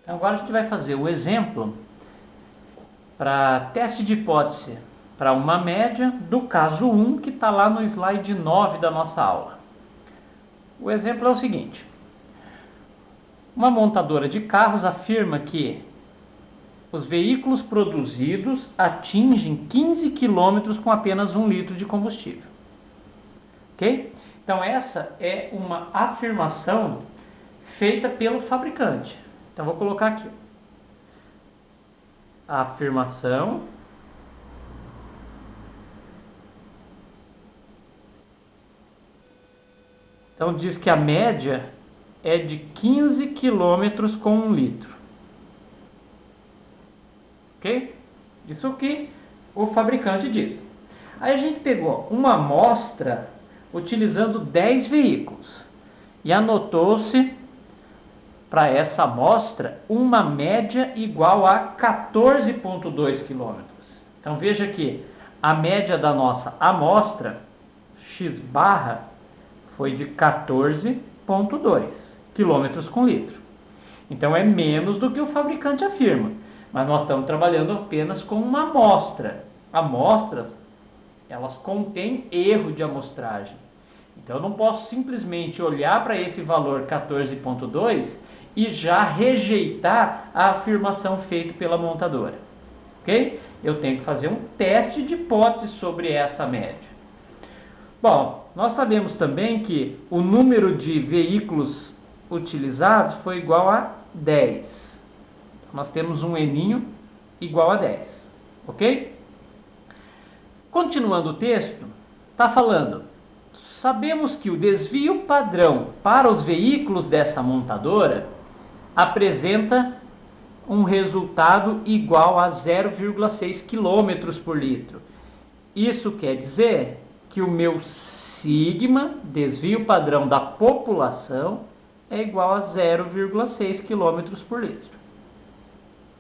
Então agora a gente vai fazer o exemplo para teste de hipótese para uma média do caso 1, que está lá no slide 9 da nossa aula. O exemplo é o seguinte: uma montadora de carros afirma que os veículos produzidos atingem 15 km com apenas 1 litro de combustível. Ok? Então essa é uma afirmação feita pelo fabricante. Então vou colocar aqui. A afirmação então diz que a média é de 15 km com 1 litro. Ok? Isso que o fabricante diz. Aí a gente pegou uma amostra utilizando 10 veículos e anotou-se para essa amostra uma média igual a 14,2 km. Então veja que a média da nossa amostra, x barra, foi de 14,2 km com litro. Então é menos do que o fabricante afirma, mas nós estamos trabalhando apenas com uma amostra. Amostras, elas contêm erro de amostragem. Então eu não posso simplesmente olhar para esse valor 14,2 e já rejeitar a afirmação feita pela montadora. Ok? Eu tenho que fazer um teste de hipótese sobre essa média. Bom, nós sabemos também que o número de veículos utilizados foi igual a 10. Nós temos um N igual a 10. Ok? Continuando o texto, está falando: sabemos que o desvio padrão para os veículos dessa montadora apresenta um resultado igual a 0,6 km por litro. Isso quer dizer que o meu sigma, desvio padrão da população, é igual a 0,6 km por litro.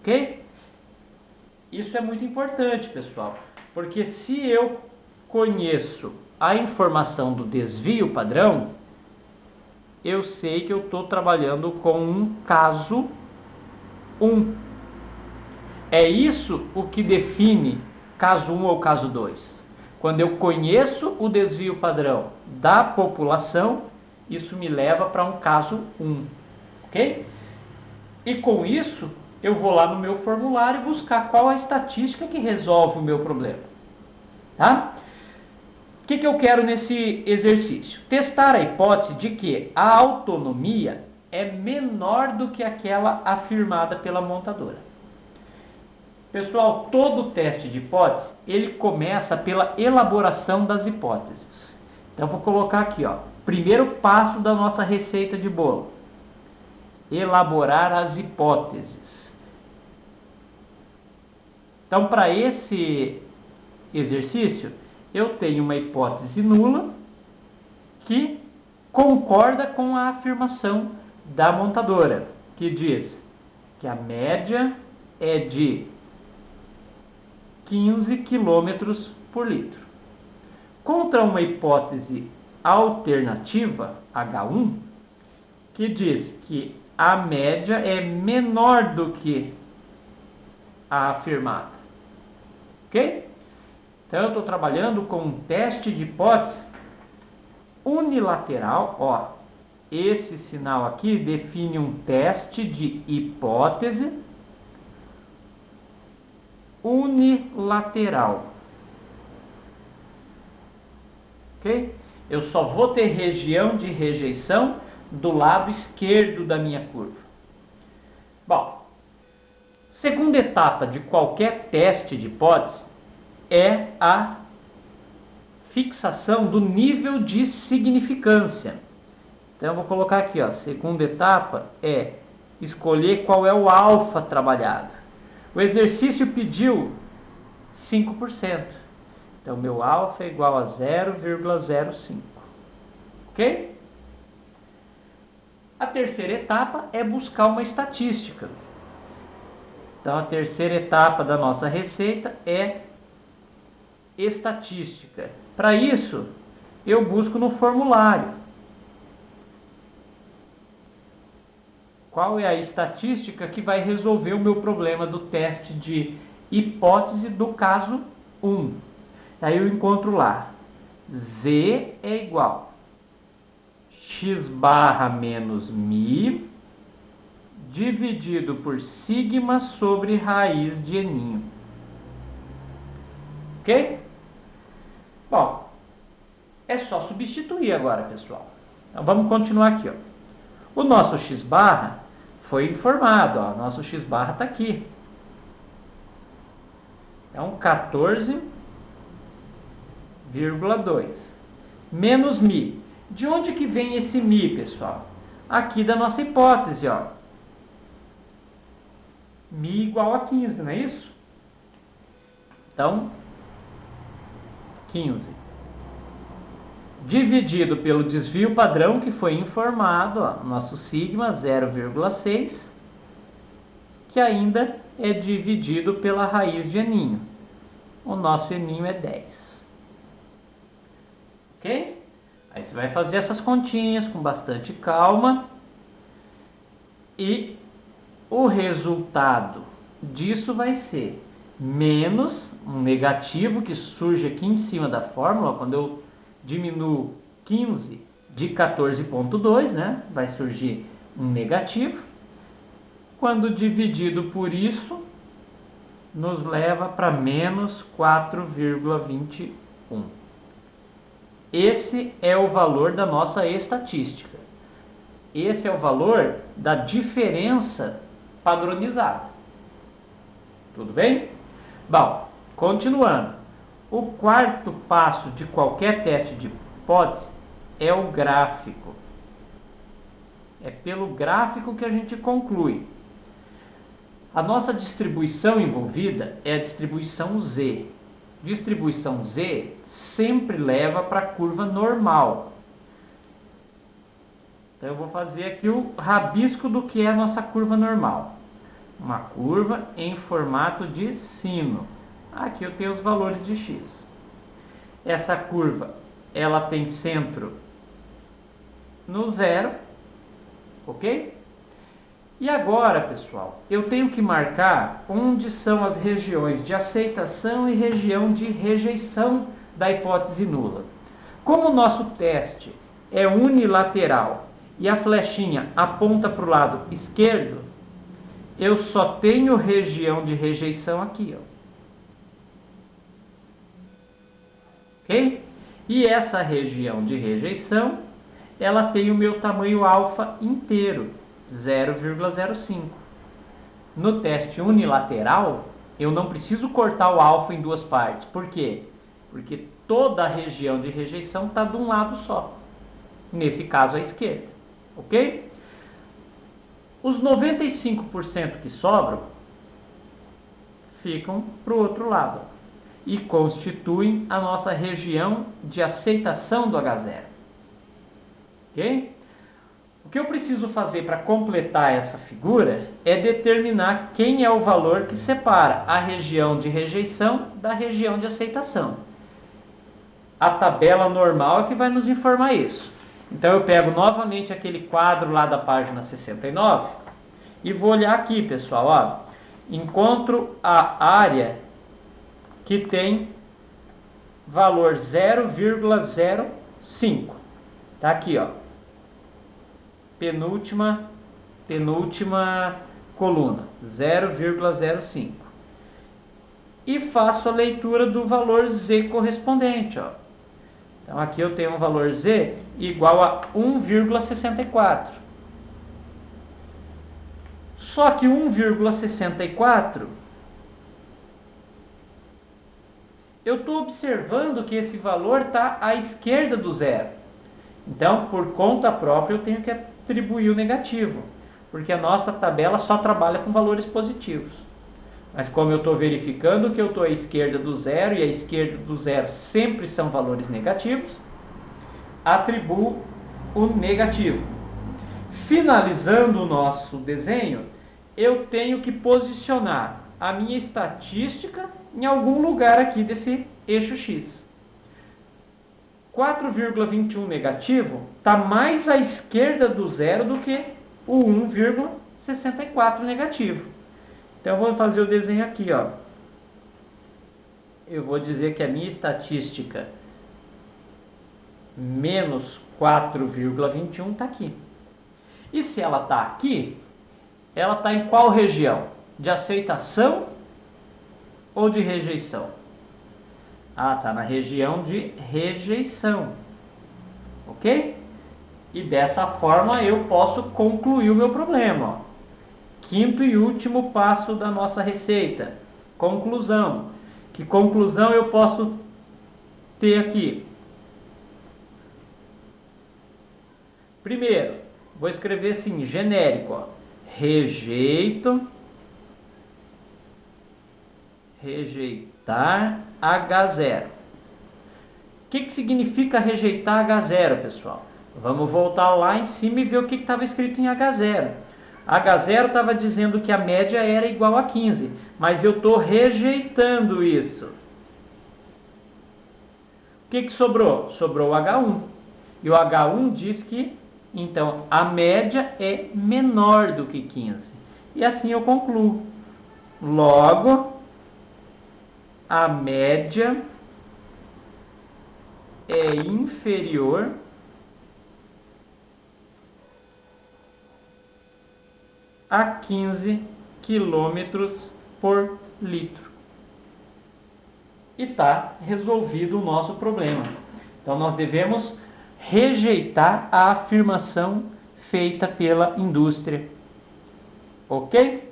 Ok? Isso é muito importante, pessoal, porque se eu conheço a informação do desvio padrão, eu sei que eu estou trabalhando com um caso 1. É isso o que define caso 1 ou caso 2. Quando eu conheço o desvio padrão da população, isso me leva para um caso 1. Ok? E com isso, eu vou lá no meu formulário buscar qual a estatística que resolve o meu problema. Tá? O que eu quero nesse exercício? Testar a hipótese de que a autonomia é menor do que aquela afirmada pela montadora. Pessoal, todo teste de hipótese, ele começa pela elaboração das hipóteses. Então, vou colocar aqui, ó, primeiro passo da nossa receita de bolo: elaborar as hipóteses. Então, para esse exercício, eu tenho uma hipótese nula que concorda com a afirmação da montadora, que diz que a média é de 15 km por litro. Contra uma hipótese alternativa, H1, que diz que a média é menor do que a afirmada. Ok? Então eu estou trabalhando com um teste de hipótese unilateral. Ó, esse sinal aqui define um teste de hipótese unilateral. Ok? Eu só vou ter região de rejeição do lado esquerdo da minha curva. Bom, segunda etapa de qualquer teste de hipótese é a fixação do nível de significância. Então eu vou colocar aqui, ó, segunda etapa é escolher qual é o alfa trabalhado. O exercício pediu 5%. Então meu alfa é igual a 0,05. Ok? A terceira etapa é buscar uma estatística. Então a terceira etapa da nossa receita é estatística. Para isso, eu busco no formulário. qual é a estatística que vai resolver o meu problema do teste de hipótese do caso 1. Aí eu encontro lá, Z é igual x barra menos mi dividido por sigma sobre raiz de eninho. Ok? Bom, é só substituir agora, pessoal. Então vamos continuar aqui, ó. O nosso x barra foi informado, ó. Nosso x barra está aqui. Então 14,2 menos mi. De onde que vem esse mi, pessoal? Aqui da nossa hipótese, ó. Mi igual a 15, não é isso? Então, 15. Dividido pelo desvio padrão que foi informado, ó, nosso sigma 0,6, que ainda é dividido pela raiz de eninho. O nosso eninho é 10. Ok? Aí você vai fazer essas continhas com bastante calma. E o resultado disso vai ser menos um negativo que surge aqui em cima da fórmula, quando eu diminuo 15 de 14,2, né? Vai surgir um negativo. Quando dividido por isso, nos leva para menos 4,21. Esse é o valor da nossa estatística. Esse é o valor da diferença padronizada. Tudo bem? Bom, continuando. O quarto passo de qualquer teste de hipótese é o gráfico. É pelo gráfico que a gente conclui. A nossa distribuição envolvida é a distribuição Z. Distribuição Z sempre leva para a curva normal. Então eu vou fazer aqui o rabisco do que é a nossa curva normal. Uma curva em formato de sino. Aqui eu tenho os valores de x. Essa curva, ela tem centro no zero, ok? E agora, pessoal, eu tenho que marcar onde são as regiões de aceitação e região de rejeição da hipótese nula. Como o nosso teste é unilateral e a flechinha aponta para o lado esquerdo, eu só tenho região de rejeição aqui, ó. Ok? E essa região de rejeição, ela tem o meu tamanho alfa inteiro, 0,05. No teste unilateral, eu não preciso cortar o alfa em duas partes. Por quê? Porque toda a região de rejeição está de um lado só. Nesse caso, à esquerda. Ok? Os 95% que sobram ficam para o outro lado e constituem a nossa região de aceitação do H0. Ok? O que eu preciso fazer para completar essa figura é determinar quem é o valor que separa a região de rejeição da região de aceitação. A tabela normal é que vai nos informar isso. Então eu pego novamente aquele quadro lá da página 69 e vou olhar aqui, pessoal. Ó, encontro a área que tem valor 0,05. Tá aqui, ó. Penúltima coluna, 0,05. E faço a leitura do valor Z correspondente, ó. Então aqui eu tenho um valor Z igual a 1,64. Só que 1,64, eu estou observando que esse valor está à esquerda do zero. Então, por conta própria, eu tenho que atribuir o negativo, porque a nossa tabela só trabalha com valores positivos. Mas como eu estou verificando que eu estou à esquerda do zero, e à esquerda do zero sempre são valores negativos, atribuo o negativo. Finalizando o nosso desenho, eu tenho que posicionar a minha estatística em algum lugar aqui desse eixo X. 4,21 negativo está mais à esquerda do zero do que o 1,64 negativo. Então eu vou fazer o desenho aqui, ó. Eu vou dizer que a minha estatística menos 4,21 está aqui. E se ela está aqui, ela está em qual região? De aceitação ou de rejeição? Ah, está na região de rejeição. Ok? E dessa forma eu posso concluir o meu problema. Ó. Quinto e último passo da nossa receita. Conclusão. Que conclusão eu posso ter aqui? Primeiro, vou escrever assim, genérico. Ó. Rejeitar H0. O que significa rejeitar H0, pessoal? Vamos voltar lá em cima e ver o que estava escrito em H0. H0 estava dizendo que a média era igual a 15, mas eu estou rejeitando isso. O que sobrou? Sobrou o H1. E o H1 diz que, então, a média é menor do que 15. E assim eu concluo. Logo, a média é inferior a 15 km por litro. E está resolvido o nosso problema. Então nós devemos rejeitar a afirmação feita pela indústria. Ok?